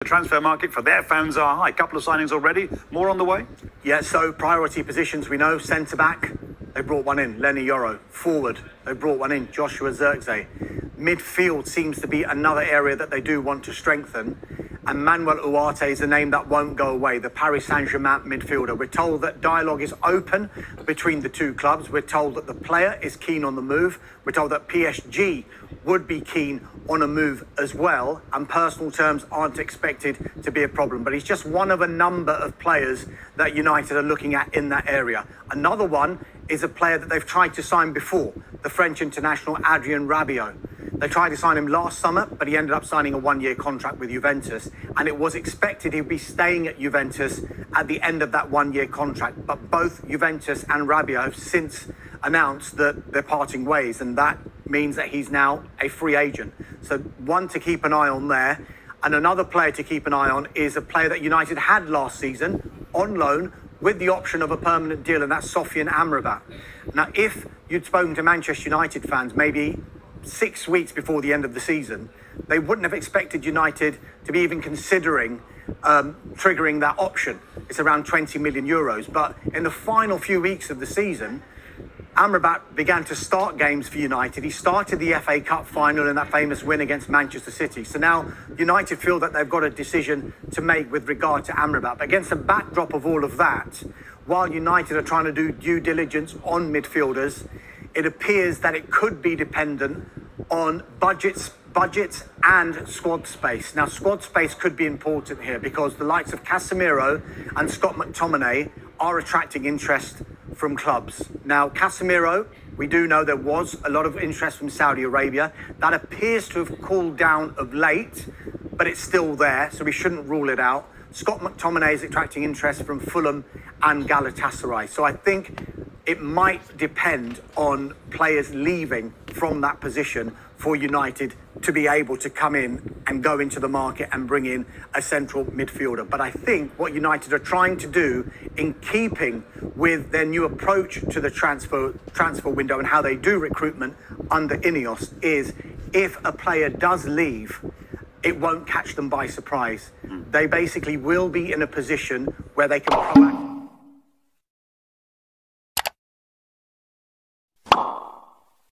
The transfer market for their fans are high. A couple of signings already, more on the way? Yeah, so priority positions we know. Centre-back, they brought one in, Leny, Yoro. Forward, they brought one in, Joshua Zirkzee. Midfield seems to be another area that they do want to strengthen. And Manuel Ugarte is a name that won't go away, the Paris Saint-Germain midfielder. We're told that dialogue is open between the two clubs. We're told that the player is keen on the move. We're told that PSG would be keen on a move as well, and personal terms aren't expected to be a problem. But he's just one of a number of players that United are looking at in that area. Another one is a player that they've tried to sign before, the French international Adrien Rabiot. They tried to sign him last summer, but he ended up signing a one-year contract with Juventus, and it was expected he'd be staying at Juventus at the end of that one-year contract. But both Juventus and Rabiot have since announced that they're parting ways, and that means that he's now a free agent. So one to keep an eye on there. And another player to keep an eye on is a player that United had last season on loan with the option of a permanent deal, and that's Sofyan Amrabat. Now, if you'd spoken to Manchester United fans maybe 6 weeks before the end of the season, they wouldn't have expected United to be even considering triggering that option. It's around 20 million euros. But in the final few weeks of the season, Amrabat began to start games for United. He started the FA Cup final in that famous win against Manchester City. So now United feel that they've got a decision to make with regard to Amrabat. But against the backdrop of all of that, while United are trying to do due diligence on midfielders, it appears that it could be dependent on budgets and squad space. Now, squad space could be important here because the likes of Casemiro and Scott McTominay are attracting interest from clubs. Now, Casemiro, we do know there was a lot of interest from Saudi Arabia. That appears to have cooled down of late, but it's still there, so we shouldn't rule it out. Scott McTominay is attracting interest from Fulham and Galatasaray. So I think it might depend on players leaving from that position for United to be able to come in and go into the market and bring in a central midfielder. But I think what United are trying to do, in keeping with their new approach to the transfer window and how they do recruitment under Ineos, is if a player does leave, it won't catch them by surprise. They basically will be in a position where they can proactively